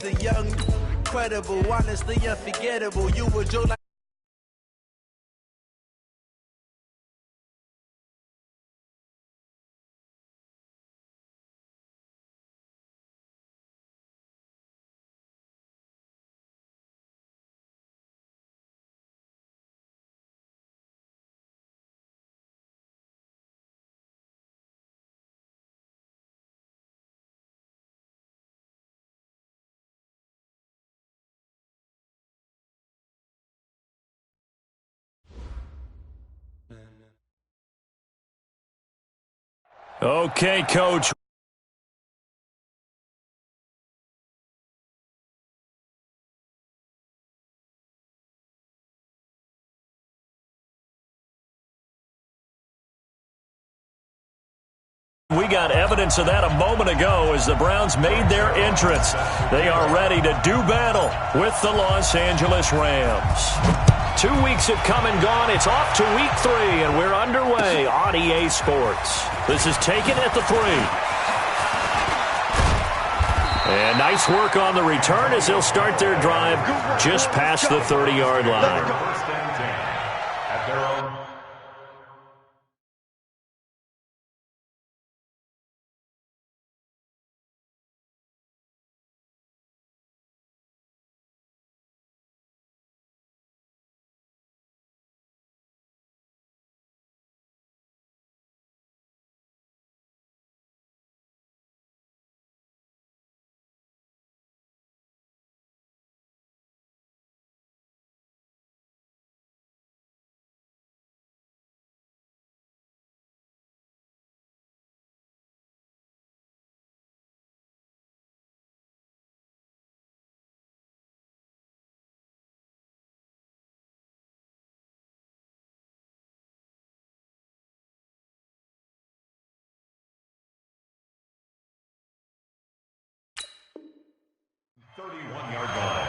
The young, incredible, honestly unforgettable. You were Joe like. Okay, Coach. We got evidence of that a moment ago as the Browns made their entrance. They are ready to do battle with the Los Angeles Rams. 2 weeks have come and gone. It's off to week 3, and we're underway on EA Sports. This is taken at the 3. And nice work on the return as they'll start their drive just past the 30-yard line. First and 10 at their own. Yard line.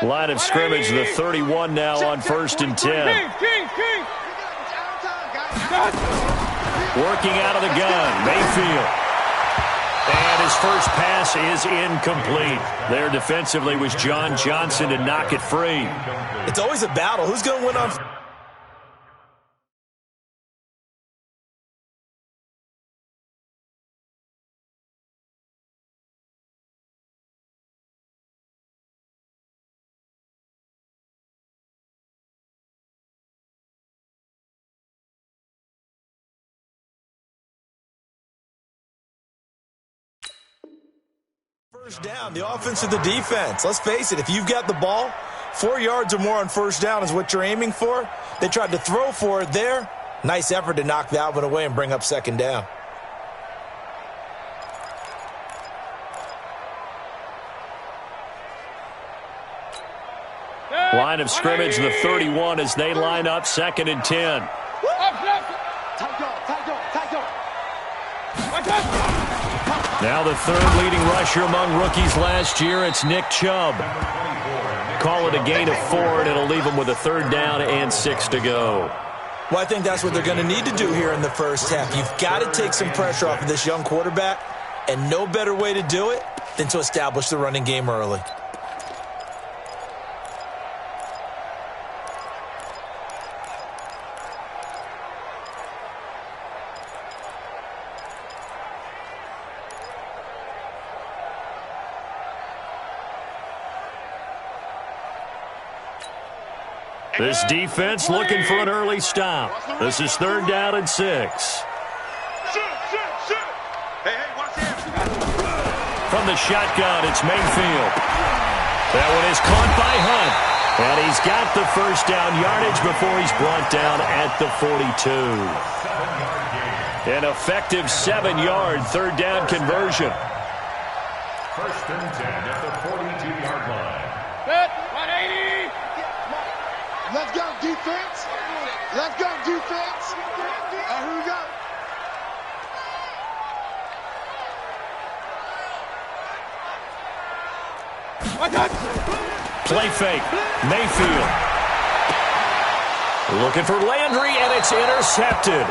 Line of scrimmage, the 31 now on 1st and 10. Working out of the gun, Mayfield. And his first pass is incomplete. There defensively was John Johnson to knock it free. It's always a battle. Who's going to win on... First down, the offense or the defense. Let's face it, if you've got the ball, 4 yards or more on first down is what you're aiming for. They tried to throw for it there. Nice effort to knock that one away and bring up second down. Line of scrimmage, the 31 as they line up 2nd and 10. Now the 3rd leading rusher among rookies last year, it's Nick Chubb. Call it a gain of 4, and it'll leave them with a 3rd down and 6 to go. Well, I think that's what they're going to need to do here in the first half. You've got to take some pressure off of this young quarterback, and no better way to do it than to establish the running game early. This defense looking for an early stop. This is 3rd down and 6. From the shotgun, it's Mayfield. That one is caught by Hunt. And he's got the first down yardage before he's brought down at the 42. An effective 7-yard 3rd down conversion. 1st and 10 at the 42-yard line. Set, 180. Let's go, defense. Let's go, defense. Here we go. Play fake. Mayfield. Looking for Landry, and it's intercepted.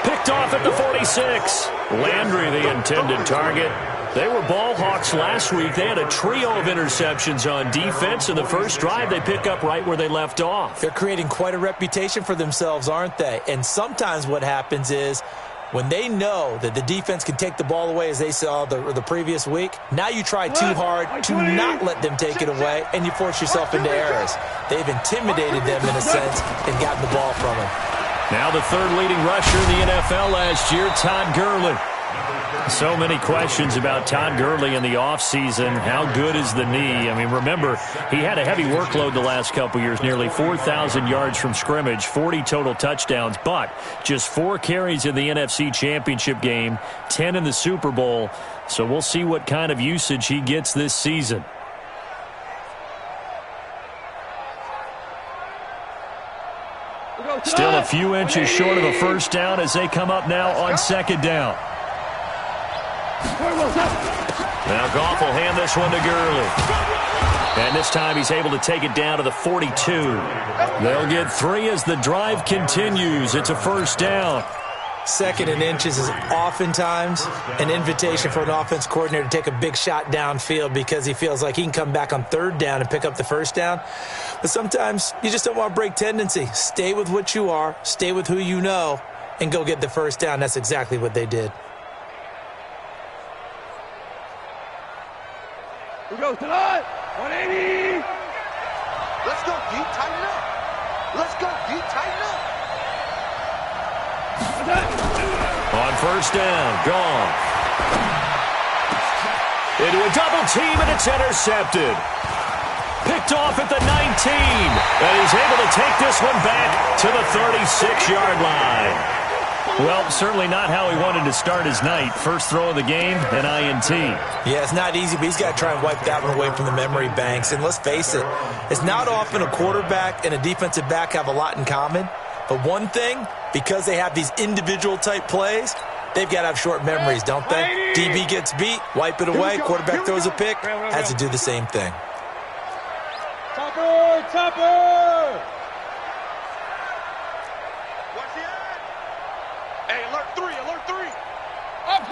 Picked off at the 46. Landry, the intended target. They were ball hawks last week. They had a trio of interceptions on defense. In the first drive, they pick up right where they left off. They're creating quite a reputation for themselves, aren't they? And sometimes what happens is when they know that the defense can take the ball away, as they saw the previous week, now you try too hard to not let them take it away, and you force yourself into errors. They've intimidated them in a sense and gotten the ball from them. Now the third leading rusher in the NFL last year, Todd Gurley. So many questions about Todd Gurley in the offseason. How good is the knee? I mean, remember, he had a heavy workload the last couple years, nearly 4,000 yards from scrimmage, 40 total touchdowns, but just 4 carries in the NFC Championship game, 10 in the Super Bowl. So we'll see what kind of usage he gets this season. Still a few inches short of a first down as they come up now on second down. Now Goff will hand this one to Gurley. And this time he's able to take it down to the 42. They'll get 3 as the drive continues. It's a first down. Second and inches is oftentimes an invitation for an offense coordinator to take a big shot downfield because he feels like he can come back on third down and pick up the first down. But sometimes you just don't want to break tendency. Stay with what you are, stay with who you know, and go get the first down. That's exactly what they did. We go tonight. 180. Let's go, D. Tighten up. Let's go, D. Tighten up. On first down, Goff. Into a double team, and it's intercepted. Picked off at the 19. And he's able to take this one back to the 36-yard line. Well, certainly not how he wanted to start his night. First throw of the game, an INT. Yeah, it's not easy, but he's got to try and wipe that one away from the memory banks. And let's face it, it's not often a quarterback and a defensive back have a lot in common. But one thing, because they have these individual type plays, they've got to have short memories, don't they? DB gets beat, wipe it away, quarterback throws a pick, has to do the same thing. Topper! Hey, alert 3. Up.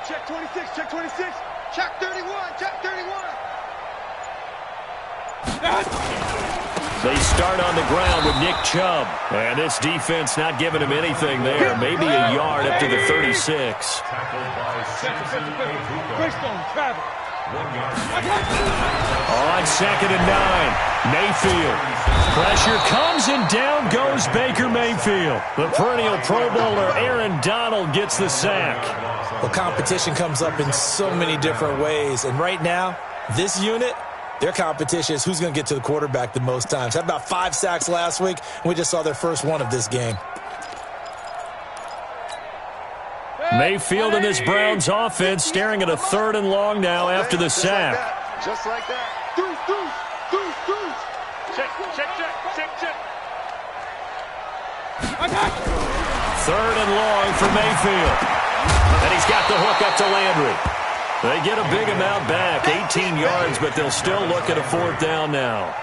Check 26. Check 31. They start on the ground with Nick Chubb. And this defense not giving him anything there. Maybe a yard up to the 36. On second and 9, Mayfield. Pressure comes and down goes Baker Mayfield. The perennial Pro Bowler Aaron Donald gets the sack. Well, competition comes up in so many different ways. And right now, this unit, their competition is who's going to get to the quarterback the most times. Had about 5 sacks last week, and we just saw their first one of this game. Mayfield and this Browns offense staring at a 3rd and long now after the sack. Just like that. Deuce. Check. 3rd and long for Mayfield. And he's got the hook up to Landry. They get a big amount back, 18 yards, but they'll still look at a 4th down now.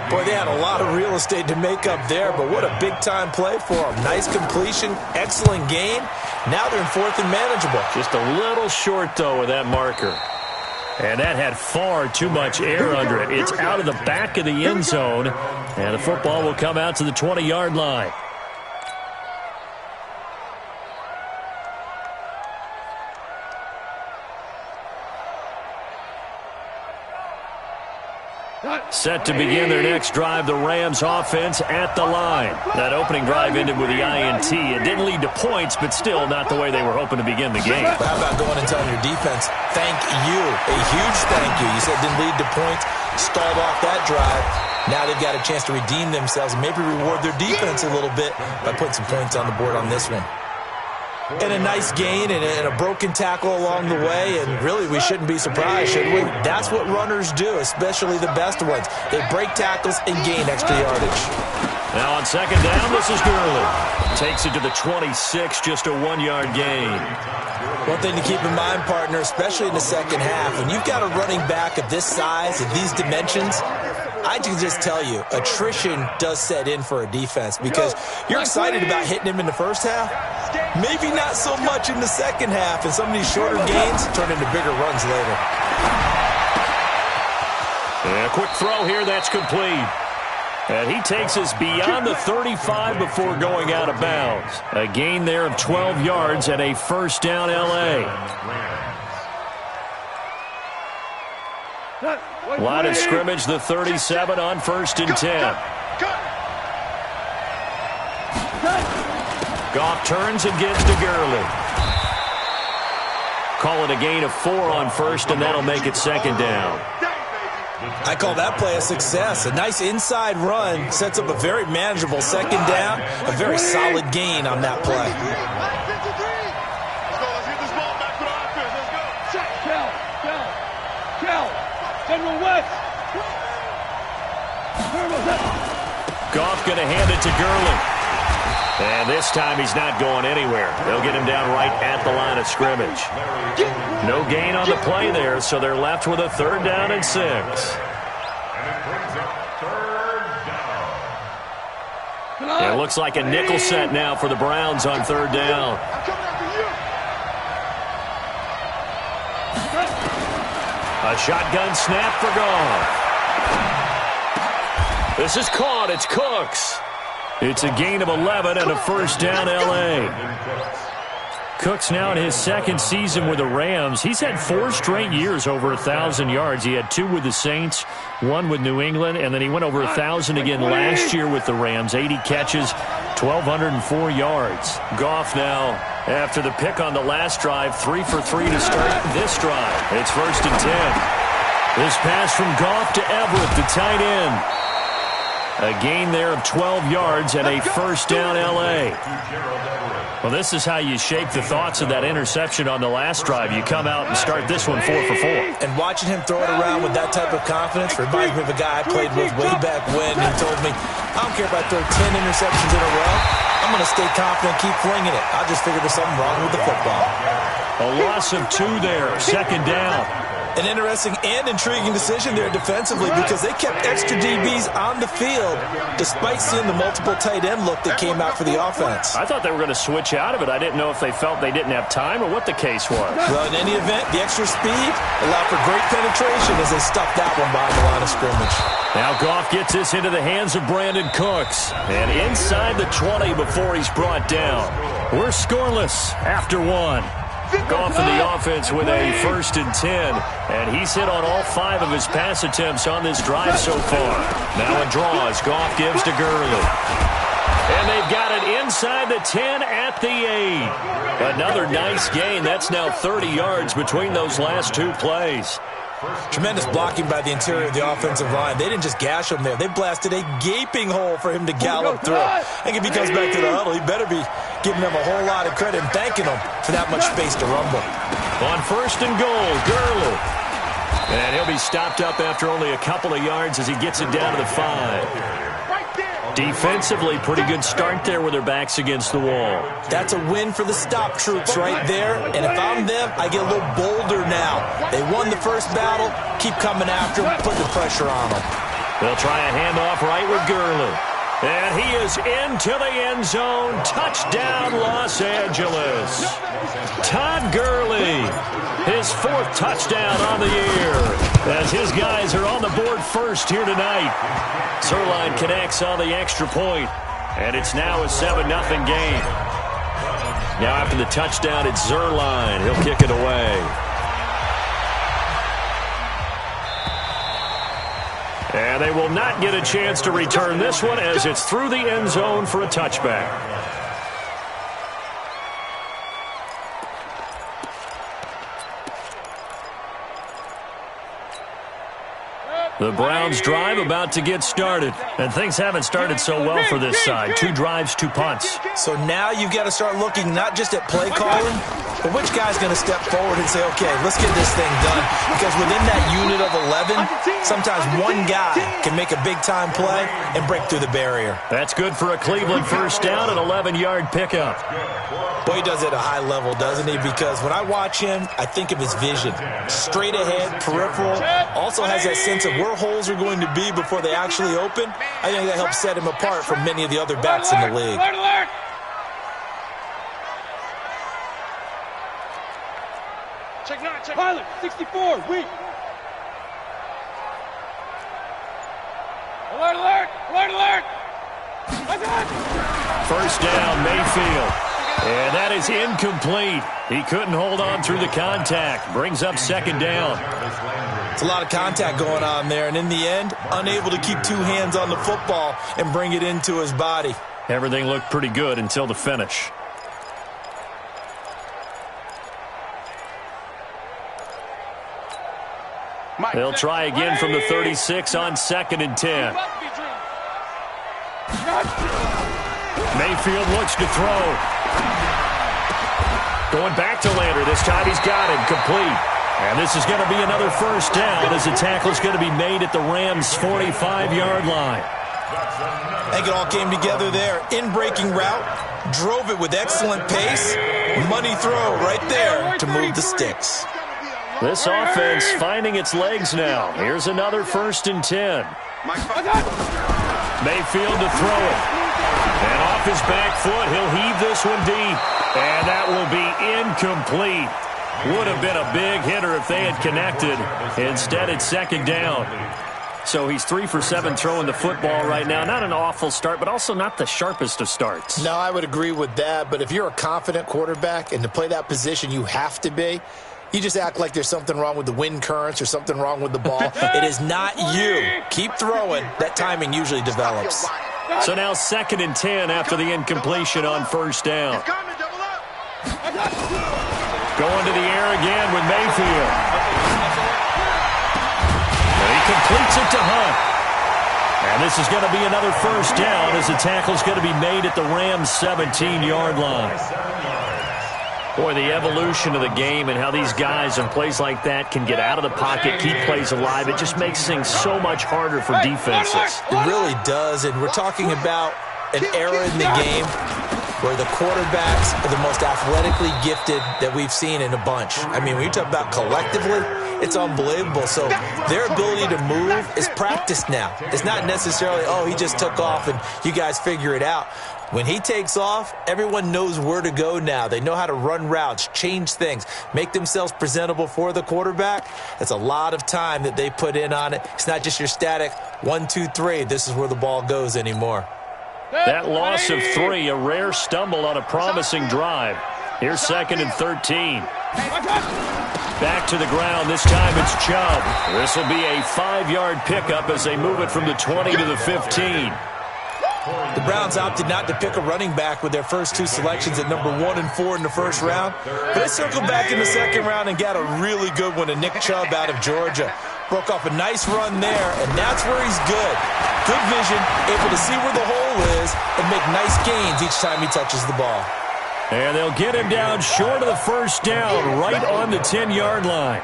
Boy, they had a lot of real estate to make up there, but what a big-time play for them. Nice completion, excellent game. Now they're in 4th and manageable. Just a little short, though, with that marker. And that had far too much air under it. It's out of the back of the end zone, and the football will come out to the 20-yard line. Set to begin their next drive, the Rams offense at the line. That opening drive ended with the INT. It didn't lead to points, but still not the way they were hoping to begin the game. But how about going and telling your defense, thank you, a huge thank you. You said it didn't lead to points, stalled off that drive. Now they've got a chance to redeem themselves and maybe reward their defense a little bit by putting some points on the board on this one. and a nice gain and a broken tackle along the way, and really we shouldn't be surprised, should we? That's what runners do, especially the best ones. They break tackles and gain extra yardage. Now on second down, this is Gurley. Takes it to the 26, just a 1-yard gain. One thing to keep in mind, partner, especially in the second half, when you've got a running back of this size and these dimensions, I can just tell you, attrition does set in for a defense because you're excited about hitting him in the first half. Maybe not so much in the second half, and some of these shorter gains turn into bigger runs later. And a quick throw here, that's complete. And he takes us beyond the 35 before going out of bounds. A gain there of 12 yards and a first down L.A. Line of scrimmage, the 37 on 1st and 10. Goff turns and gives to Gurley. Call it a gain of 4 on 1st, and that'll make it 2nd down. I call that play a success. A nice inside run sets up a very manageable 2nd down, a very solid gain on that play. Goff going to hand it to Gurley. And this time he's not going anywhere. They'll get him down right at the line of scrimmage. No gain on the play there, so they're left with a 3rd down and 6. It looks like a nickel set now for the Browns on 3rd down. A shotgun snap for Goff. This is caught. It's Cooks. It's a gain of 11 and a first down L.A. Cooks now in his 2nd season with the Rams. He's had 4 straight years over 1,000 yards. He had 2 with the Saints, 1 with New England, and then he went over 1,000 again last year with the Rams. 80 catches, 1,204 yards. Goff now, after the pick on the last drive, 3 for 3 to start this drive. It's 1st and 10. This pass from Goff to Everett, the tight end. A gain there of 12 yards and a first down L.A. Well, this is how you shake the thoughts of that interception on the last drive. You come out and start this one 4 for 4. And watching him throw it around with that type of confidence reminds me of a guy I played with way back when. He told me, I don't care if I throw 10 interceptions in a row. I'm going to stay confident, keep flinging it. I just figured there's something wrong with the football. A loss of 2 there, 2nd down. An interesting and intriguing decision there defensively because they kept extra DBs on the field despite seeing the multiple tight end look that came out for the offense. I thought they were going to switch out of it. I didn't know if they felt they didn't have time or what the case was. Well, in any event, the extra speed allowed for great penetration as they stuffed that one behind the line of scrimmage. Now Goff gets this into the hands of Brandon Cooks. And inside the 20 before he's brought down. We're scoreless after 1. Goff in the offense with a 1st and 10. And he's hit on all 5 of his pass attempts on this drive so far. Now a draw as Goff gives to Gurley. And they've got it inside the 10 at the 8. Another nice gain. That's now 30 yards between those last 2 plays. Tremendous blocking by the interior of the offensive line. They didn't just gash him there. They blasted a gaping hole for him to gallop through. I think if he comes back to the huddle, he better be giving them a whole lot of credit and thanking them for that much space to rumble. On 1st and goal, Gurley. And he'll be stopped up after only a couple of yards as he gets it down to the 5. Defensively, pretty good start there with their backs against the wall. That's a win for the stop troops right there. And if I'm them, I get a little bolder now. They won the first battle. Keep coming after them, put the pressure on them. They'll try a handoff right with Gurley. And he is into the end zone. Touchdown, Los Angeles. Todd Gurley, his 4th touchdown on the year, as his guys are on the board first here tonight. Zerline connects on the extra point, and it's now a 7-0 game. Now after the touchdown, it's Zerline. He'll kick it away. And they will not get a chance to return this one as it's through the end zone for a touchback. The Browns drive about to get started. And things haven't started so well for this side. 2 drives, 2 punts. So now you've got to start looking not just at play calling, but which guy's going to step forward and say, okay, let's get this thing done. Because within that unit of 11, sometimes one guy can make a big-time play and break through the barrier. That's good for a Cleveland first down, an 11-yard pickup. Boy, he does it at a high level, doesn't he? Because when I watch him, I think of his vision. Straight ahead, peripheral, also has that sense of where holes are going to be before they actually open. I think that helps set him apart from many of the other backs in the league. Check. Pilot, 64, weak. Alert! First down, Mayfield. And that is incomplete. He couldn't hold on through the contact. Brings up second down. It's a lot of contact going on there, and in the end, unable to keep 2 hands on the football and bring it into his body. Everything looked pretty good until the finish. They'll try again from the 36 on 2nd and 10. Mayfield looks to throw. Going back to Lander. This time he's got it. Complete. And this is going to be another first down as the tackle's going to be made at the Rams' 45-yard line. I think it all came together there. In-breaking route. Drove it with excellent pace. Money throw right there to move the sticks. This offense finding its legs now. Here's another 1st and 10. Mayfield to throw it. And off his back foot, he'll heave this one deep. And that will be incomplete. Would have been a big hitter if they had connected. Instead, it's 2nd down. So he's 3 for 7 throwing the football right now. Not an awful start, but also not the sharpest of starts. No, I would agree with that. But if you're a confident quarterback and to play that position, you have to be. You just act like there's something wrong with the wind currents or something wrong with the ball. It is not you. Keep throwing. That timing usually develops. So now 2nd and 10 after the incompletion on first down. Going to the air again with Mayfield. And he completes it to Hunt. And this is going to be another first down as the tackle's going to be made at the Rams' 17-yard line. Boy, the evolution of the game and how these guys in plays like that can get out of the pocket, keep plays alive, it just makes things so much harder for defenses. It really does, and we're talking about an era in the game where the quarterbacks are the most athletically gifted that we've seen in a bunch. I mean, when you talk about collectively, it's unbelievable. So their ability to move is practiced now. It's not necessarily, oh, he just took off and you guys figure it out. When he takes off, everyone knows where to go now. They know how to run routes, change things, make themselves presentable for the quarterback. That's a lot of time that they put in on it. It's not just your static 1, 2, 3. This is where the ball goes anymore. That loss of 3, a rare stumble on a promising drive. Here's 2nd and 13. Back to the ground. This time it's Chubb. This will be a 5-yard pickup as they move it from the 20 to the 15. The Browns opted not to pick a running back with their first 2 selections at number 1 and 4 in the first round. But they circled back in the second round and got a really good one to Nick Chubb out of Georgia. Broke off a nice run there, and that's where he's good. Good vision, able to see where the hole is and make nice gains each time he touches the ball. And they'll get him down short of the first down, right on the 10-yard line.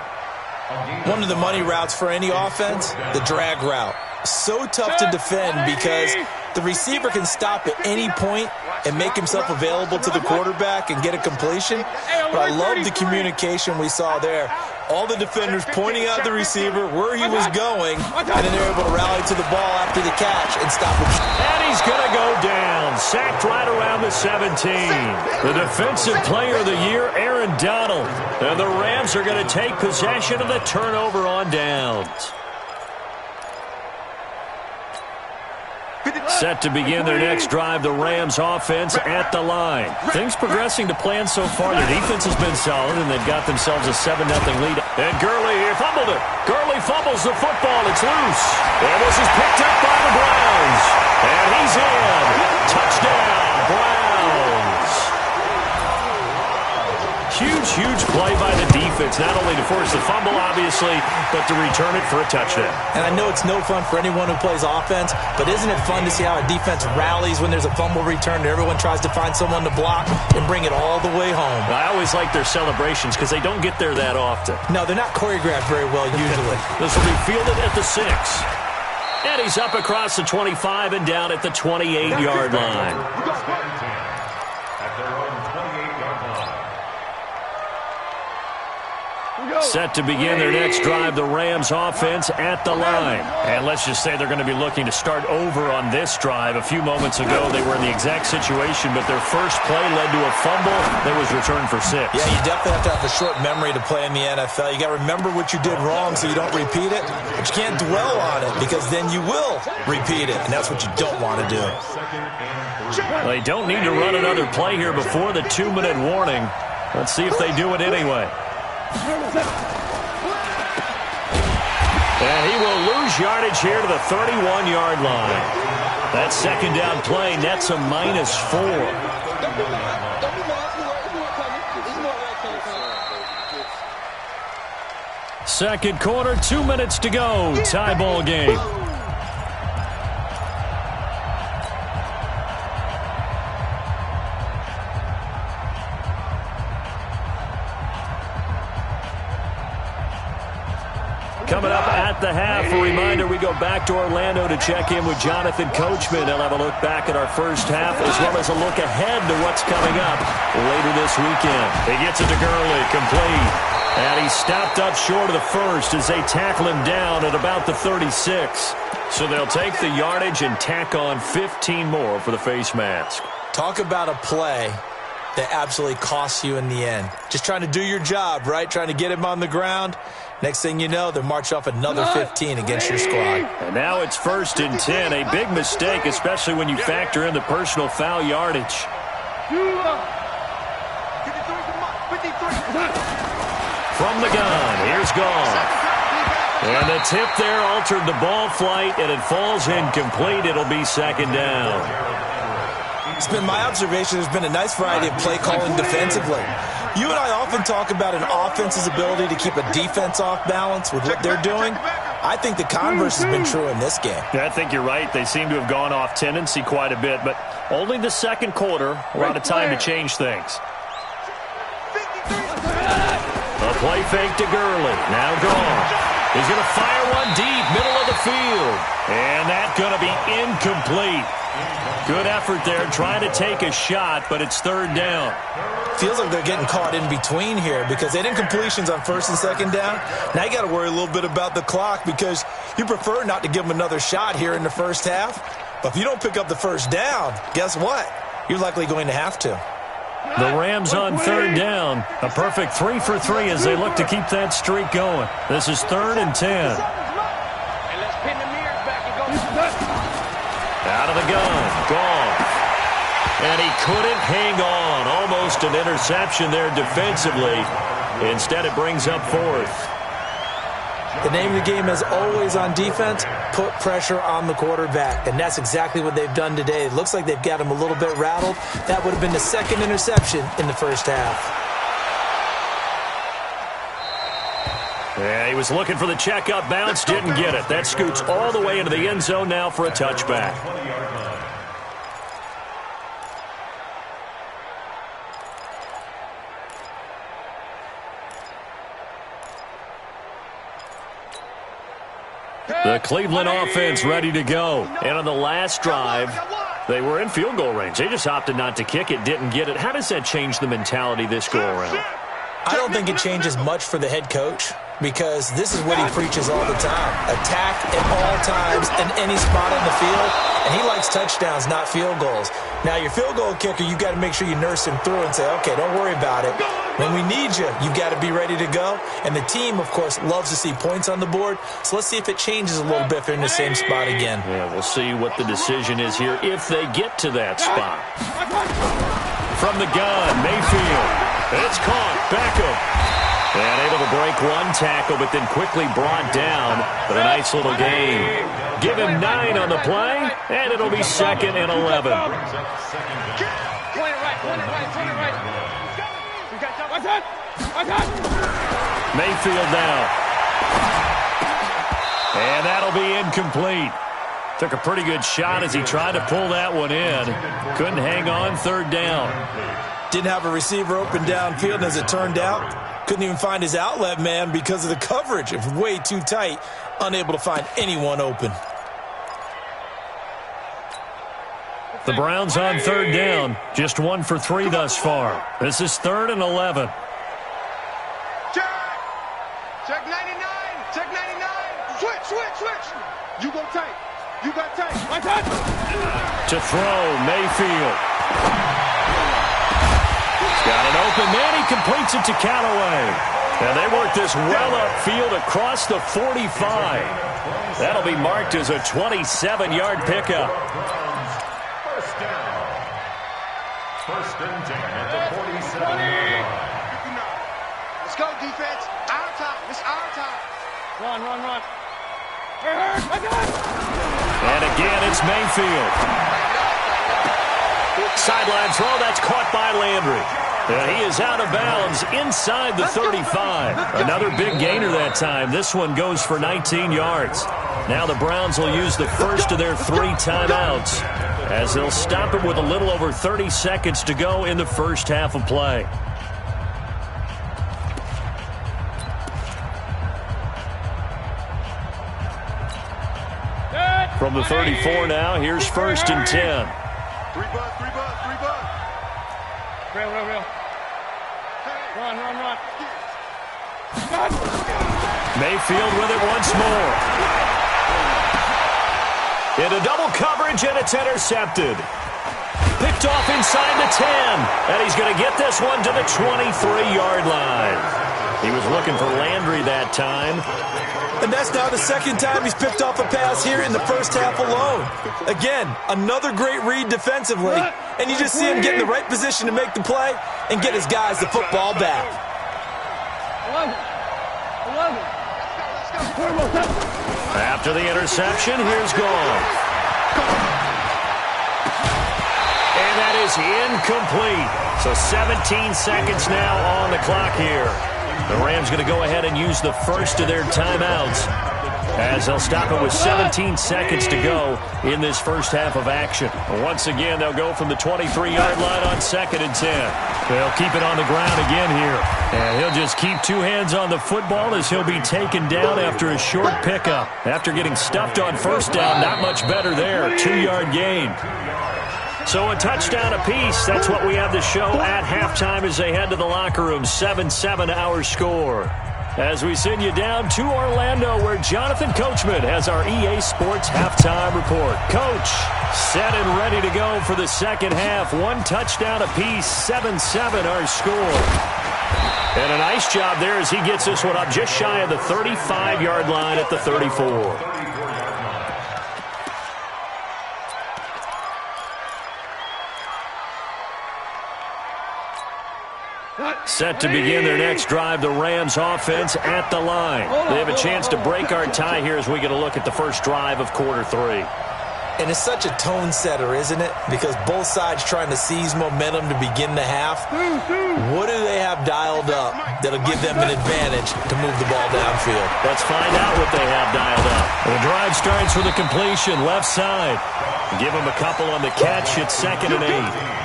One of the money routes for any offense, the drag route. So tough to defend because the receiver can stop at any point and make himself available to the quarterback and get a completion. But I love the communication we saw there. All the defenders pointing out the receiver, where he was going, and then they're able to rally to the ball after the catch and stop him. And he's going to go down, sacked right around the 17. The Defensive Player of the Year, Aaron Donald. And the Rams are going to take possession of the turnover on downs. Set to begin their next drive, the Rams offense at the line. Things progressing to plan so far. Their defense has been solid, and they've got themselves a 7-0 lead. And Gurley here fumbled it. Gurley fumbles the football. It's loose. And this is picked up by the Browns. And he's in. Touchdown, Browns. Huge play by the defense. It's not only to force the fumble, obviously, but to return it for a touchdown. And I know it's no fun for anyone who plays offense, but isn't it fun to see how a defense rallies when there's a fumble return and everyone tries to find someone to block and bring it all the way home? Well, I always like their celebrations because they don't get there that often. No, they're not choreographed very well usually. This will be fielded at the 6. And he's up across the 25 and down at the 28-yard line. At their own 28-yard line. Set to begin their next drive, the Rams offense at the line. And let's just say they're going to be looking to start over on this drive. A few moments ago, they were in the exact situation, but their first play led to a fumble that was returned for 6. Yeah, you definitely have to have a short memory to play in the NFL. You got to remember what you did wrong so you don't repeat it, but you can't dwell on it because then you will repeat it, and that's what you don't want to do. They don't need to run another play here before the 2-minute warning. Let's see if they do it anyway. And he will lose yardage here to the 31-yard line. That second down play nets a -4. Second quarter, 2 minutes to go. Tie ball game. Coming up at the half, a reminder, we go back to Orlando to check in with Jonathan Coachman. He'll have a look back at our first half as well as a look ahead to what's coming up later this weekend. He gets it to Gurley, complete. And he stopped up short of the first as they tackle him down at about the 36. So they'll take the yardage and tack on 15 more for the face mask. Talk about a play that absolutely costs you in the end. Just trying to do your job, right? Trying to get him on the ground. Next thing you know, they'll march off another 15 against your squad. And now it's 1st and 10. A big mistake, especially when you factor in the personal foul yardage. From the gun, here's Goff. And the tip there altered the ball flight, and it falls incomplete. It'll be second down. It's been my observation there's been a nice variety of play calling defensively. You and I often talk about an offense's ability to keep a defense off balance with what they're doing. I think the converse has been true in this game. Yeah, I think you're right. They seem to have gone off tendency quite a bit, but only the second quarter, a lot of time to change things. A play fake to Gurley. Now Goff. He's going to fire one deep, middle of the field. And that's going to be incomplete. Good effort there, trying to take a shot, but it's third down. Feels like they're getting caught in between here because they didn't completions on first and second down. Now you got to worry a little bit about the clock because you prefer not to give them another shot here in the first half. But if you don't pick up the first down, guess what? You're likely going to have to. The Rams on third down. A perfect 3 for 3 as they look to keep that streak going. This is 3rd and 10. Out of the gun, Goff. And he couldn't hang on. Almost an interception there defensively. Instead, it brings up 4th. The name of the game is always on defense, put pressure on the quarterback. And that's exactly what they've done today. It looks like they've got him a little bit rattled. That would have been the second interception in the first half. Yeah, he was looking for the check-up bounce, didn't get it. That scoots all the way into the end zone now for a touchback. The Cleveland offense ready to go. And on the last drive, they were in field goal range. They just opted not to kick it, didn't get it. How does that change the mentality this go-around? I don't think it changes much for the head coach because this is what he preaches all the time. Attack at all times in any spot on the field, and he likes touchdowns, not field goals. Now, your field goal kicker, you've got to make sure you nurse him through and say, okay, don't worry about it. When we need you, you've got to be ready to go. And the team, of course, loves to see points on the board. So let's see if it changes a little bit if they're in the same spot again. Yeah, we'll see what the decision is here if they get to that spot. From the gun, Mayfield. It's caught. Beckham. And able to break one tackle, but then quickly brought down. But a nice little gain. Give him 9 on the play, and it'll be 2nd and 11. Mayfield now. And that'll be incomplete. Took a pretty good shot as he tried to pull that one in. Couldn't hang on, third down. Didn't have a receiver open downfield, and as it turned out, couldn't even find his outlet man because of the coverage. It was way too tight, unable to find anyone open. The Browns on third down, just 1 for 3 thus far. This is 3rd and 11. Check 99. Check 99. Switch. You go tight. You got tight. My touch. To throw, Mayfield. He's got an open man. He completes it to Callaway. And they work this well upfield across the 45. That'll be marked as a 27-yard pickup. First and 10 at the 47-yard line. Let's go, defense. Our time. It's our time. Run. And again, it's Mayfield. Sideline throw, that's caught by Landry. And he is out of bounds inside the 35. Another big gainer that time. This one goes for 19 yards. Now the Browns will use the first of their 3 timeouts as they'll stop it with a little over 30 seconds to go in the first half of play. From the 34 now, here's 1st and 10. 3 bud. Real. Run. Mayfield with it once more. Into double coverage, and it's intercepted. Picked off inside the 10, and he's going to get this one to the 23-yard line. He was looking for Landry that time. And that's now the second time he's picked off a pass here in the first half alone. Again, another great read defensively, and you just see him get in the right position to make the play and get his guys the football back. After the interception, here's Goff. And that is incomplete. So 17 seconds now on the clock here. The Rams going to go ahead and use the first of their timeouts as they'll stop it with 17 seconds to go in this first half of action. Once again, they'll go from the 23-yard line on 2nd and 10. They'll keep it on the ground again here. And he'll just keep 2 hands on the football as he'll be taken down after a short pickup. After getting stuffed on first down, not much better there. 2-yard gain. So a touchdown apiece. That's what we have to show at halftime as they head to the locker room. 7-7 our score. As we send you down to Orlando, where Jonathan Coachman has our EA Sports halftime report. Coach, set and ready to go for the second half. 1 touchdown apiece. 7-7 our score. And a nice job there as he gets this one up just shy of the 35-yard line at the 34. Set to begin their next drive, the Rams offense at the line. They have a chance to break our tie here as we get a look at the first drive of quarter 3. And it's such a tone setter, isn't it? Because both sides trying to seize momentum to begin the half. What do they have dialed up that'll give them an advantage to move the ball downfield? Let's find out what they have dialed up. The drive starts with a completion, left side. Give them a couple on the catch. It's 2nd and 8.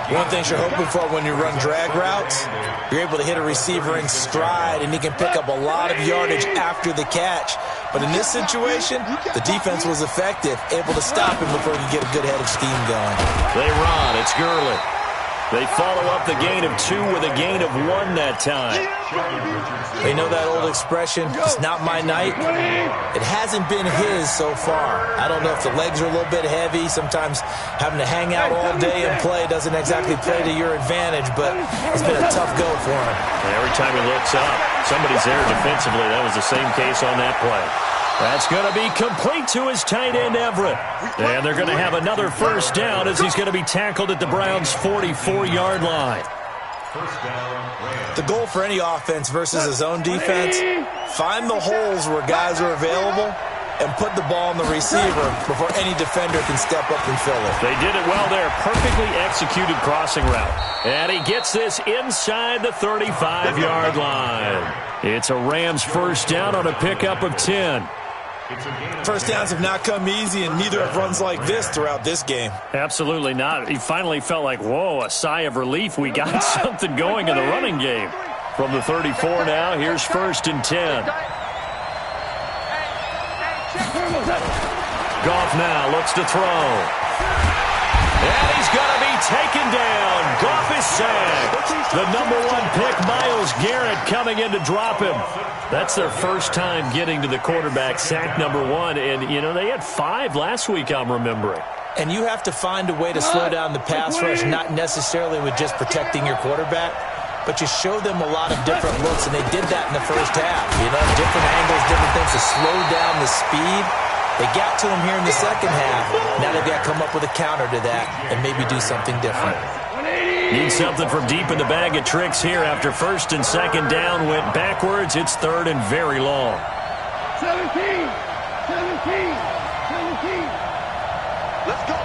One thing you're hoping for when you run drag routes, you're able to hit a receiver in stride, and he can pick up a lot of yardage after the catch. But in this situation, the defense was effective, able to stop him before he could get a good head of steam going. They run. It's Gurley. They follow up the gain of 2 with a gain of 1 that time. They know that old expression, it's not my night. It hasn't been his so far. I don't know if the legs are a little bit heavy. Sometimes having to hang out all day and play doesn't exactly play to your advantage, but it's been a tough go for him. Every time he looks up, somebody's there defensively. That was the same case on that play. That's going to be complete to his tight end, Everett. And they're going to have another first down as he's going to be tackled at the Browns' 44-yard line. The goal for any offense versus his own defense, find the holes where guys are available and put the ball on the receiver before any defender can step up and fill it. They did it well there. Perfectly executed crossing route. And he gets this inside the 35-yard line. It's a Rams first down on a pickup of 10. First downs have not come easy, and neither have runs like this throughout this game. Absolutely not. He finally felt like, whoa, a sigh of relief. We got something going in the running game. From the 34 now, here's first and 10. Goff now looks to throw. And he's going to be taken down. Goff is sacked. The number 1 pick, Myles Garrett, coming in to drop him. That's their first time getting to the quarterback, sack number 1. And, you know, they had 5 last week, I'm remembering. And you have to find a way to slow down the pass rush, not necessarily with just protecting your quarterback, but you show them a lot of different looks, and they did that in the first half. You know, different angles, different things to slow down the speed. They got to him here in the second half. Now they've got to come up with a counter to that and maybe do something different. Need something from deep in the bag of tricks here after first and second down went backwards. It's third and very long. 17. Let's go.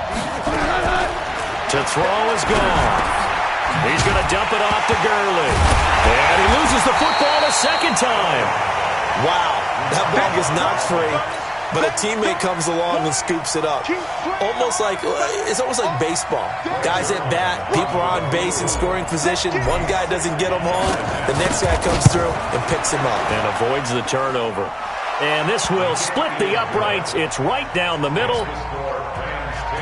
To throw is gone. He's going to dump it off to Gurley. And he loses the football a second time. Wow, that ball was knocked free, but a teammate comes along and scoops it up. It's almost like baseball. Guys at bat, people are on base in scoring position. One guy doesn't get him home. The next guy comes through and picks him up. And avoids the turnover. And this will split the uprights. It's right down the middle.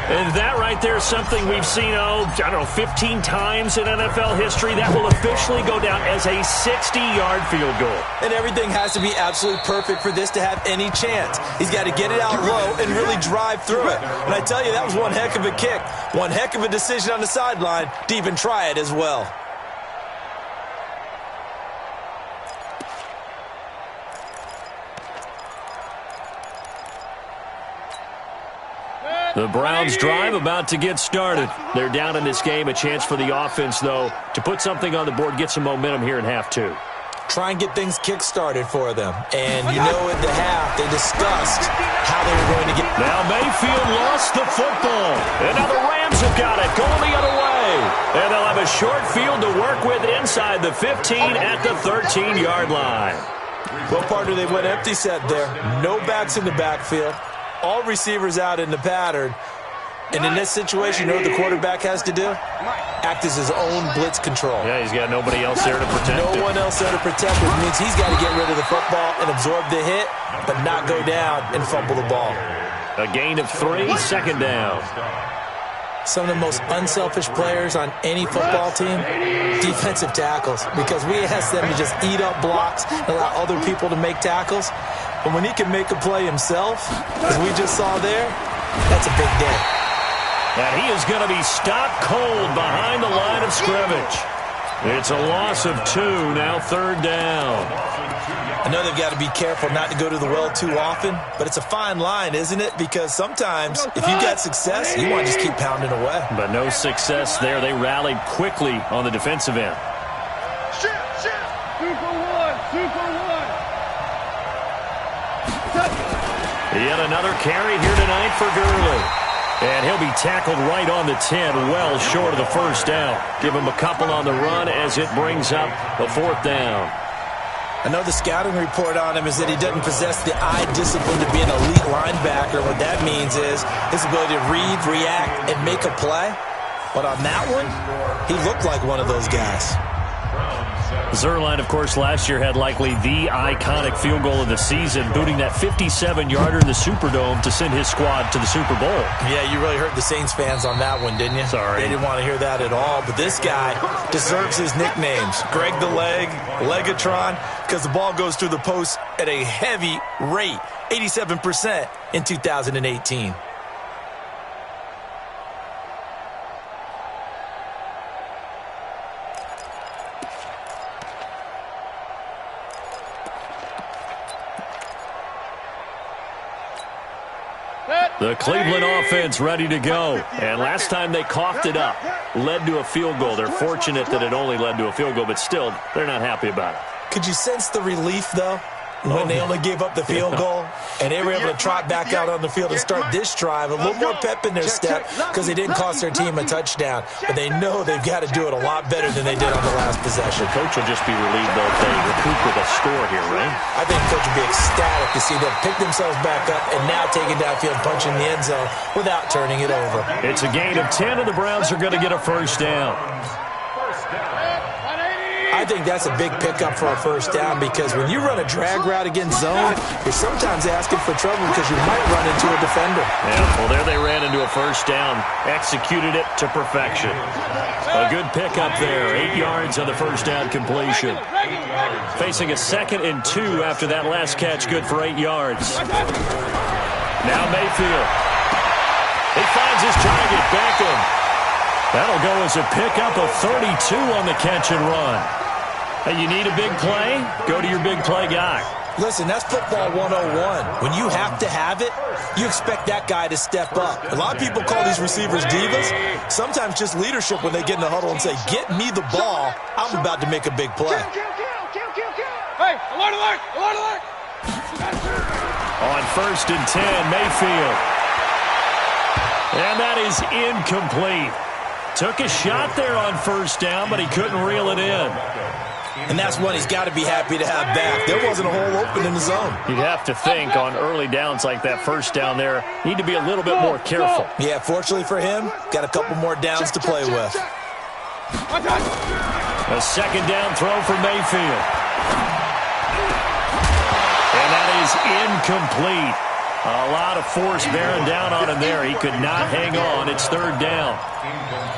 And that right there is something we've seen, 15 times in NFL history. That will officially go down as a 60-yard field goal. And everything has to be absolutely perfect for this to have any chance. He's got to get it out low and really drive through it. And I tell you, that was one heck of a kick. One heck of a decision on the sideline to even try it as well. The Browns drive about to get started. They're down in this game. A chance for the offense, though, to put something on the board, get some momentum here in half 2. Try and get things kick-started for them. And, you know, at the half, they discussed how they were going to get... Now Mayfield lost the football. And now the Rams have got it, going the other way. And they'll have a short field to work with inside the 15 at the 13-yard line. Well, partner, they went empty set there. No backs in the backfield. All receivers out in the pattern. And in this situation, you know what the quarterback has to do? Act as his own blitz control. Yeah, he's got nobody else there to protect him. No one else there to protect him. It means he's got to get rid of the football and absorb the hit, but not go down and fumble the ball. A gain of 3, second down. Some of the most unselfish players on any football team, defensive tackles, because we ask them to just eat up blocks and allow other people to make tackles. But when he can make a play himself, as we just saw there, that's a big day. And he is going to be stopped cold behind the line of scrimmage. It's a loss of 2, now third down. I know they've got to be careful not to go to the well too often, but it's a fine line, isn't it? Because sometimes, if you've got success, you want to just keep pounding away. But no success there. They rallied quickly on the defensive end. Yet another carry here tonight for Gurley. And he'll be tackled right on the 10, well short of the first down. Give him a couple on the run as it brings up a 4th down. I know the scouting report on him is that he doesn't possess the eye discipline to be an elite linebacker. What that means is his ability to read, react, and make a play. But on that one, he looked like one of those guys. Zuerlein, of course, last year had likely the iconic field goal of the season, booting that 57-yarder in the Superdome to send his squad to the Super Bowl. Yeah, you really hurt the Saints fans on that one, didn't you? Sorry. They didn't want to hear that at all. But this guy deserves his nicknames. Greg the Leg, Legatron, because the ball goes through the post at a heavy rate, 87% in 2018. The Cleveland offense ready to go. And last time they coughed it up, led to a field goal. They're fortunate that it only led to a field goal, but still, they're not happy about it. Could you sense the relief, though? when they only gave up the field goal, and they were able to trot back out on the field and start this drive. A little more pep in their step because they didn't cost their team a touchdown. But they know they've got to do it a lot better than they did on the last possession. The coach will just be relieved, though, if they recoup with a score here, right? I think the coach will be ecstatic to see them pick themselves back up and now take it downfield, punching the end zone without turning it over. It's a gain of 10, and the Browns are going to get a first down. I think that's a big pickup for a first down because when you run a drag route against zone, you're sometimes asking for trouble because you might run into a defender. Yeah, well, there they ran into a first down. Executed it to perfection. A good pickup there. 8 yards on the first down completion. Facing a 2nd and 2 after that last catch, good for 8 yards. Now Mayfield. He finds his target, Beckham. That'll go as a pickup of 32 on the catch and run. Hey, you need a big play? Go to your big play guy. Listen, that's football 101. When you have to have it, you expect that guy to step up. A lot of people call these receivers divas. Sometimes just leadership when they get in the huddle and say, get me the ball. I'm about to make a big play. Hey, alert, alert, alert, alert. On 1st and 10, Mayfield. And that is incomplete. Took a shot there on first down, but he couldn't reel it in. And that's one he's got to be happy to have back. There wasn't a hole open in the zone. You'd have to think on early downs like that first down there, need to be a little bit more careful. Yeah, fortunately for him, got a couple more downs to play with. A 2nd down throw for Mayfield. And that is incomplete. A lot of force bearing down on him there. He could not hang on. It's 3rd down.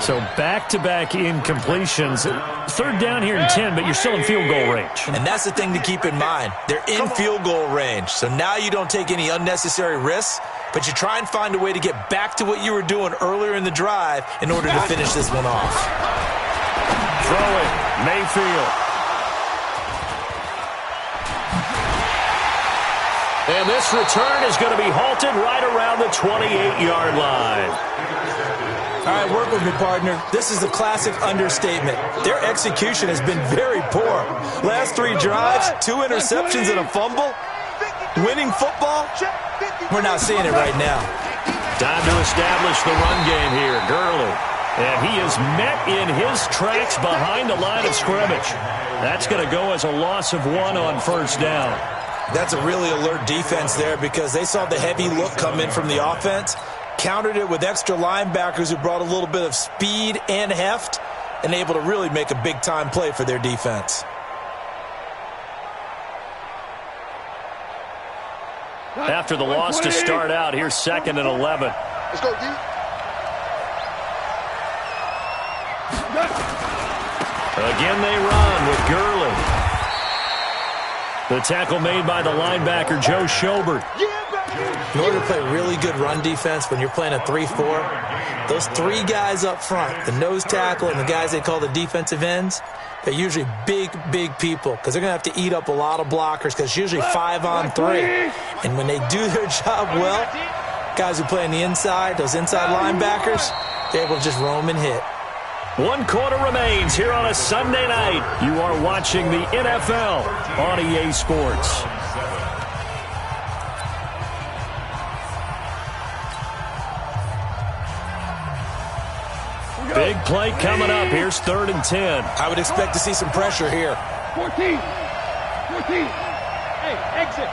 So back-to-back incompletions. 3rd down here in 10, but you're still in field goal range. And that's the thing to keep in mind. They're in field goal range. So now you don't take any unnecessary risks, but you try and find a way to get back to what you were doing earlier in the drive in order to finish this one off. Throw it. Mayfield. And this return is going to be halted right around the 28-yard line. All right, work with me, partner. This is a classic understatement. Their execution has been very poor. Last 3 drives, 2 interceptions and a fumble. Winning football? We're not seeing it right now. Time to establish the run game here. Gurley. And he is met in his tracks behind the line of scrimmage. That's going to go as a loss of 1 on first down. That's a really alert defense there because they saw the heavy look come in from the offense, countered it with extra linebackers who brought a little bit of speed and heft, and able to really make a big-time play for their defense. After the loss to start out, here's 2nd and 11. Let's go, D. Again they run with Gurley. The tackle made by the linebacker, Joe Schobert. In order to play really good run defense when you're playing a 3-4, those 3 guys up front, the nose tackle and the guys they call the defensive ends, they're usually big, big people because they're going to have to eat up a lot of blockers because it's usually 5 on 3. And when they do their job well, guys who play on the inside, those inside linebackers, they're able to just roam and hit. 1 quarter remains here on a Sunday night. You are watching the NFL on EA Sports. Big play coming up. Here's 3rd and 10. I would expect to see some pressure here. 14. Hey, exit.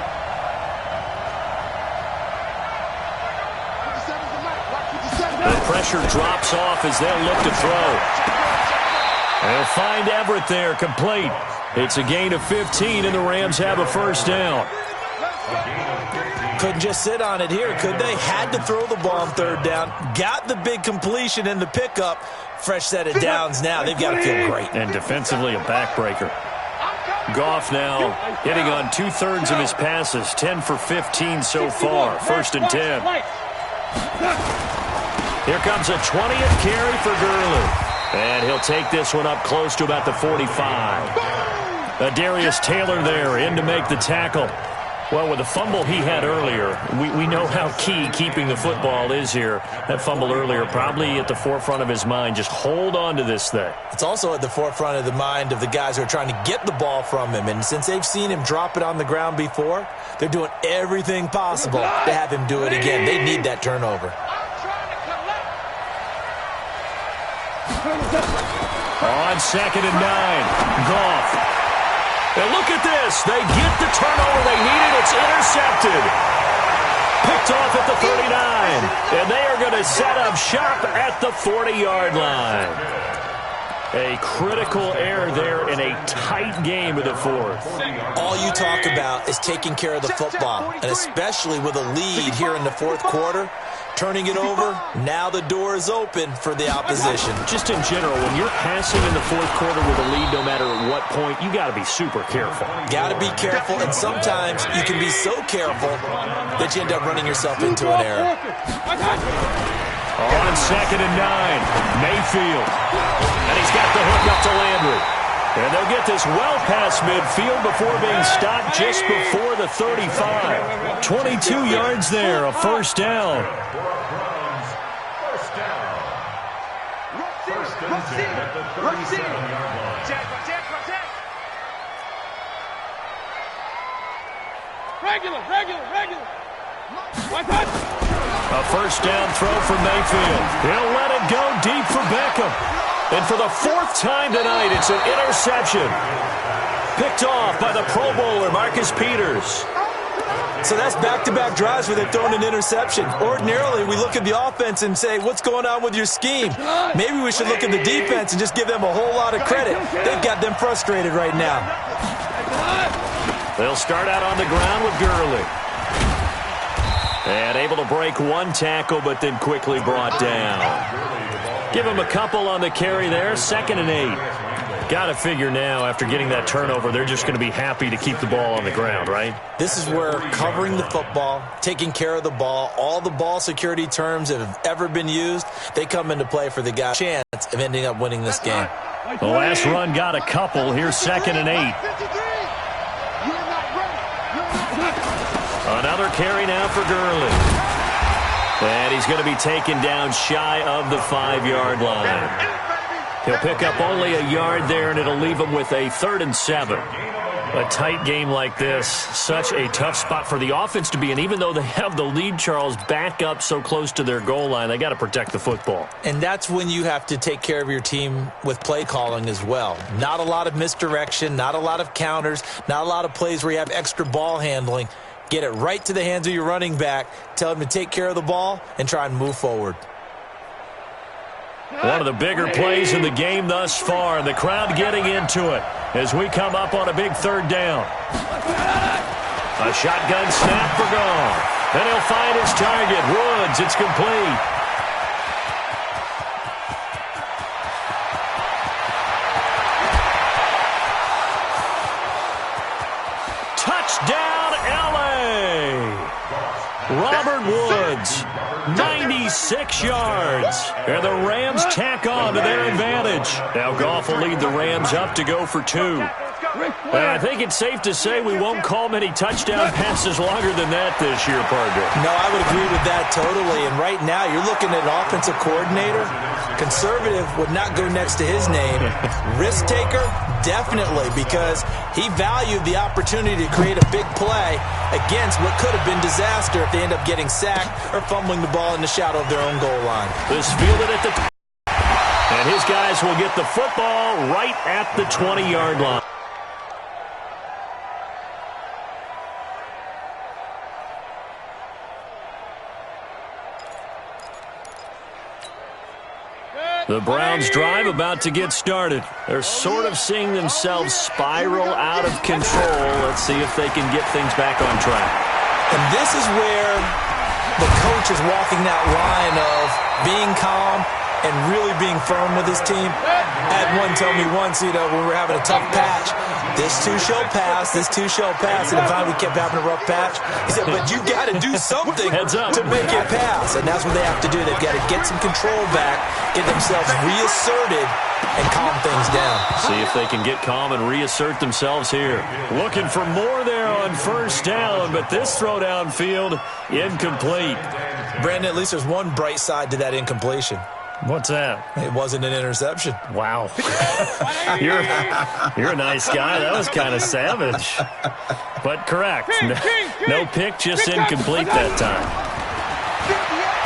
The pressure drops off as they'll look to throw. They'll find Everett there, complete. It's a gain of 15, and the Rams have a first down. Couldn't just sit on it here, could they? Had to throw the ball on 3rd down. Got the big completion in the pickup. Fresh set of downs now. They've got to feel great. And defensively, a backbreaker. Goff now hitting on 2/3 of his passes, 10 for 15 so far. 1st and 10. Here comes a 20th carry for Gurley. And he'll take this one up close to about the 45. Darius Taylor there in to make the tackle. Well, with the fumble he had earlier, we know how key keeping the football is here. That fumble earlier probably at the forefront of his mind. Just hold on to this thing. It's also at the forefront of the mind of the guys who are trying to get the ball from him. And since they've seen him drop it on the ground before, they're doing everything possible to have him do it again. They need that turnover. On 2nd and 9, Goff. And look at this. They get the turnover they needed. It's intercepted. Picked off at the 39. And they are going to set up shop at the 40-yard line. A critical error there in a tight game of the fourth. All you talk about is taking care of the football, and especially with a lead here in the fourth quarter. Turning it over, now the door is open for the opposition. Just in general, when you're passing in the fourth quarter with a lead, no matter at what point, you got to be super careful. Got to be careful, and sometimes you can be so careful that you end up running yourself into an error. On 2nd and 9, Mayfield. And he's got the hook up to Landry. And they'll get this well past midfield before being stopped just before the 35. 22 yards there, a first down. Regular. A first down throw for Mayfield. He'll let it go deep for Beckham. And for the fourth time tonight, it's an interception. Picked off by the Pro Bowler, Marcus Peters. So that's back-to-back drives where they've thrown an interception. Ordinarily, we look at the offense and say, what's going on with your scheme? Maybe we should look at the defense and just give them a whole lot of credit. They've got them frustrated right now. They'll start out on the ground with Gurley. And able to break one tackle, but then quickly brought down. Give him a couple on the carry there, 2nd and 8. Got to figure now, after getting that turnover, they're just going to be happy to keep the ball on the ground, right? This is where covering the football, taking care of the ball, all the ball security terms that have ever been used, they come into play for the guy's chance of ending up winning this game. The last run got a couple. Here's 2nd and 8. Another carry now for Gurley. And he's going to be taken down shy of the 5-yard line. He'll pick up only a yard there, and it'll leave him with a 3rd and 7. A tight game like this, such a tough spot for the offense to be in. Even though they have the lead, Charles, back up so close to their goal line, they got to protect the football. And that's when you have to take care of your team with play calling as well. Not a lot of misdirection, not a lot of counters, not a lot of plays where you have extra ball handling. Get it right to the hands of your running back, tell him to take care of the ball, and try and move forward. One of the bigger plays in the game thus far, and the crowd getting into it as we come up on a big 3rd down. A shotgun snap for Goff. Then he'll find his target, Woods. It's complete. Touchdown, L.A. Robert Woods, 96 yards. And the Rams tack on to their advantage. Now Goff will lead the Rams up to go for 2. I think it's safe to say we won't call many touchdown passes longer than that this year, partner. No, I would agree with that totally. And right now, you're looking at an offensive coordinator. Conservative would not go next to his name. Risk taker, definitely, because he valued the opportunity to create a big play against what could have been disaster if they end up getting sacked or fumbling the ball in the shadow of their own goal line. This fielded at the and his guys will get the football right at the 20-yard line. The Browns drive about to get started. They're sort of seeing themselves spiral out of control. Let's see if they can get things back on track. And this is where the coach is walking that line of being calm and really being firm with his team. I had one tell me once, when we were having a tough patch, This too shall pass. This too shall pass. And finally we kept having a rough patch. He said, but you got to do something to make it pass. And that's what they have to do. They've got to get some control back, get themselves reasserted, and calm things down. See if they can get calm and reassert themselves here. Looking for more there on first down, but this throw downfield, incomplete. Brandon, at least there's one bright side to that incompletion. What's that? It wasn't an interception. Wow. You're a nice guy. That was kind of savage. But correct. No pick, just incomplete that time.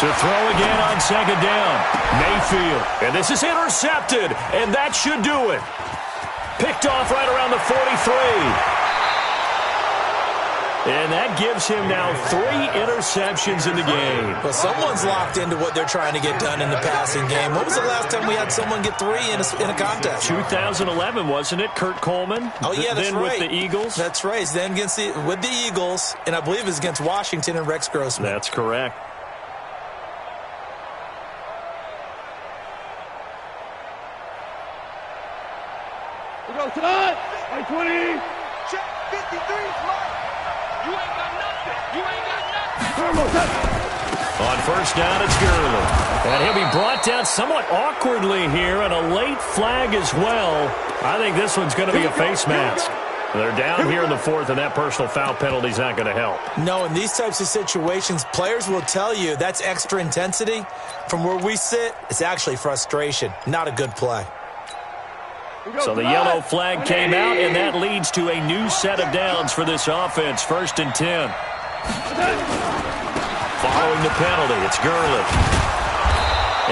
To throw again on second down. Mayfield. And this is intercepted. And that should do it. Picked off right around the 43. And that gives him now 3 interceptions in the game. Well, someone's locked into what they're trying to get done in the passing game. When was the last time we had someone get 3 in a contest? 2011, wasn't it? Kurt Coleman? Oh, yeah, that's then right. With the Eagles? That's right. Then with the Eagles, and I believe it's against Washington and Rex Grossman. That's correct. We go tonight. 20. Check 53's mark. You ain't got nothing. You ain't got nothing. On first down, it's Gurley. And he'll be brought down somewhat awkwardly here, and a late flag as well. I think this one's going to be a face mask. They're down here in the 4th, and that personal foul penalty is not going to help. No, in these types of situations, players will tell you that's extra intensity. From where we sit, it's actually frustration. Not a good play. So the yellow flag came out, and that leads to a new set of downs for this offense. 1st and 10. Following the penalty, it's Gurley.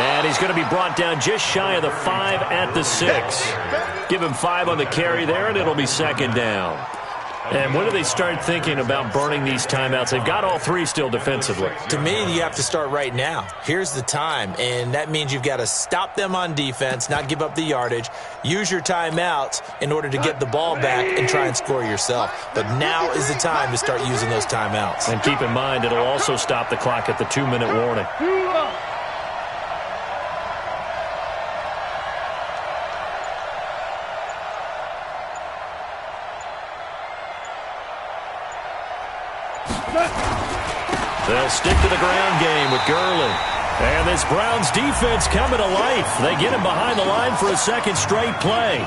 And he's going to be brought down just shy of the 5 at the 6. Give him 5 on the carry there, and it'll be 2nd down. And when do they start thinking about burning these timeouts? They've got all 3 still defensively. To me, you have to start right now. Here's the time, and that means you've got to stop them on defense, not give up the yardage, use your timeouts in order to get the ball back and try and score yourself. But now is the time to start using those timeouts. And keep in mind, it'll also stop the clock at the 2-minute warning. They'll stick to the ground game with Gurley. And this Browns defense coming to life. They get him behind the line for a 2nd straight play.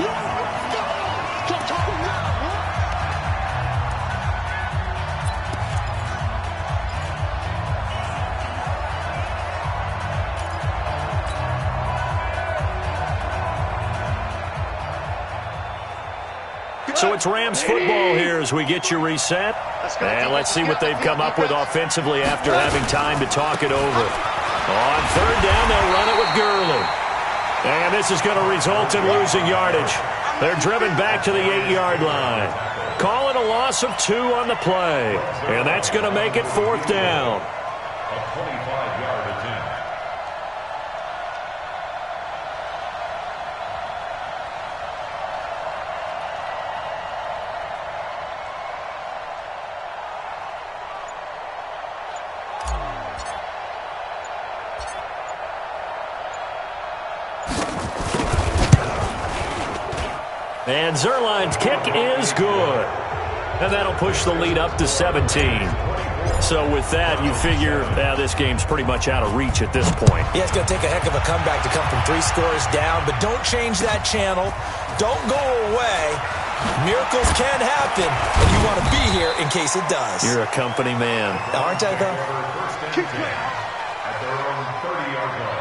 So it's Rams football here as we get you reset. And let's see what they've come up with offensively after having time to talk it over. On 3rd down, they'll run it with Gurley. And this is going to result in losing yardage. They're driven back to the 8-yard line. Call it a loss of 2 on the play. And that's going to make it 4th down. A 25-yard attempt. And Zerline's kick is good. And that'll push the lead up to 17. So with that, you figure this game's pretty much out of reach at this point. Yeah, it's going to take a heck of a comeback to come from 3 scores down, but don't change that channel. Don't go away. Miracles can happen, and you want to be here in case it does. You're a company man. Aren't I, though? First and 10 at their own 30-yard line.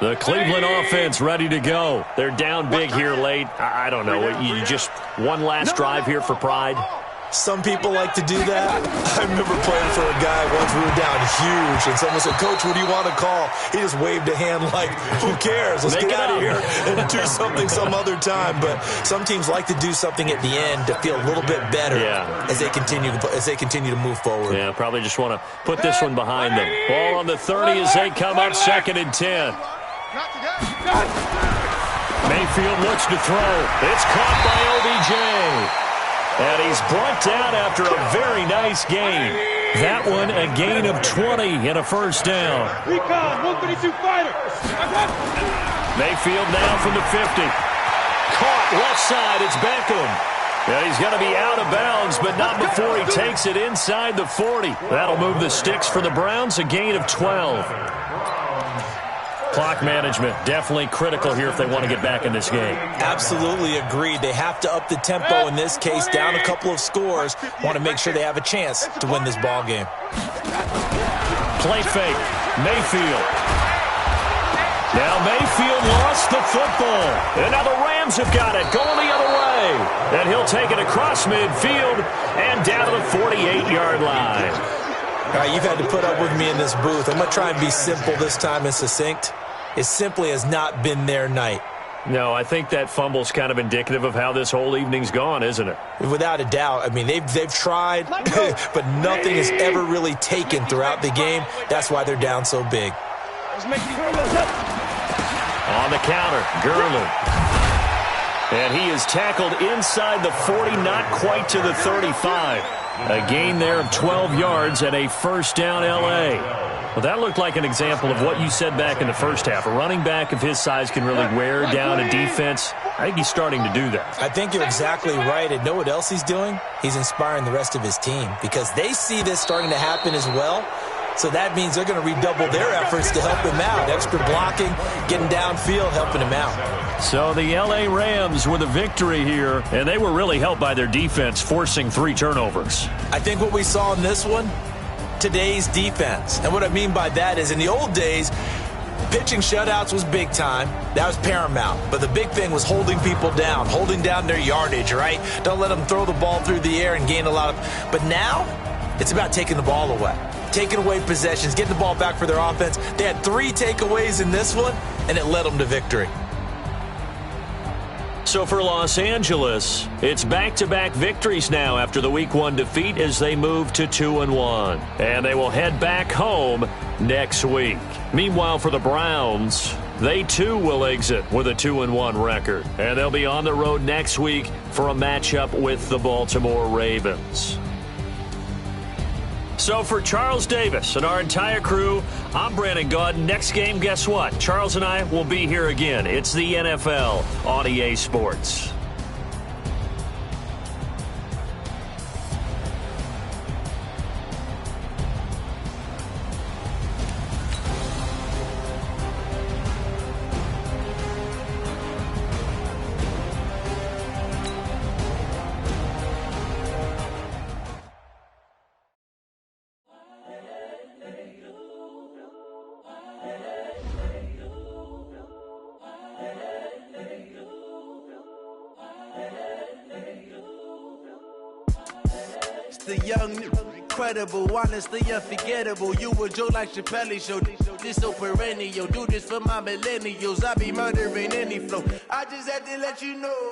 The Cleveland offense ready to go. They're down big here late. I don't know. You just one last drive here for pride? Some people like to do that. I remember playing for a guy once. We were down huge, and someone said, "Coach, what do you want to call?" He just waved a hand like, "Who cares? Let's get out of here and do something some other time." But some teams like to do something at the end to feel a little bit better as they continue to move forward. Yeah, probably just want to put this one behind them. Ball on the 30 as they come up 2nd and 10. Mayfield looks to throw. It's caught by OBJ. And he's brought down after a very nice game. That one a gain of 20 and a first down. Recon, 132 fighter. Mayfield now from the 50. Caught left side, it's Beckham. Yeah, he's going to be out of bounds, but not before he takes it inside the 40. That'll move the sticks for the Browns, a gain of 12. Clock management, definitely critical here if they want to get back in this game. Absolutely agreed. They have to up the tempo in this case, down a couple of scores. Want to make sure they have a chance to win this ball game. Play fake, Mayfield. Now Mayfield lost the football. And now the Rams have got it, going the other way. And he'll take it across midfield and down to the 48-yard line. All right, you've had to put up with me in this booth. I'm going to try and be simple this time and succinct. It simply has not been their night. No, I think that fumble's kind of indicative of how this whole evening's gone, isn't it? Without a doubt. I mean, they've tried, but nothing has ever really taken throughout the game. That's why they're down so big. On the counter, Gurley. And he is tackled inside the 40, not quite to the 35. A gain there of 12 yards and a first down L.A. Well, that looked like an example of what you said back in the first half. A running back of his size can really wear down a defense. I think he's starting to do that. I think you're exactly right. And know what else he's doing? He's inspiring the rest of his team because they see this starting to happen as well. So that means they're going to redouble their efforts to help him out. Extra blocking, getting downfield, helping him out. So the L.A. Rams with a victory here, and they were really helped by their defense, forcing 3 turnovers. I think what we saw in this one, today's defense. And what I mean by that is in the old days, pitching shutouts was big time. That was paramount. But the big thing was holding people down, holding down their yardage, right? Don't let them throw the ball through the air and gain a lot of... But now, it's about taking the ball away. Taking away possessions, getting the ball back for their offense. They had 3 takeaways in this one, and it led them to victory. So for Los Angeles, it's back-to-back victories now after the Week 1 defeat as they move to 2-1. And they will head back home next week. Meanwhile, for the Browns, they too will exit with a 2-1 record. And they'll be on the road next week for a matchup with the Baltimore Ravens. So for Charles Davis and our entire crew, I'm Brandon Gaudin. Next game, guess what? Charles and I will be here again. It's the NFL on EA Sports. The young, incredible, honestly unforgettable. You a Joe like Chappelle show. This so perennial. Do this for my millennials. I be murdering any flow. I just had to let you know.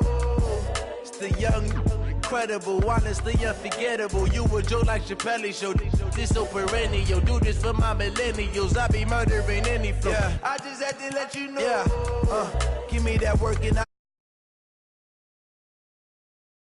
It's the young, incredible, honestly unforgettable. You a Joe like Chappelle show. This so perennial. Do this for my millennials. I be murdering any flow. Yeah. I just had to let you know. Yeah. Give me that work and I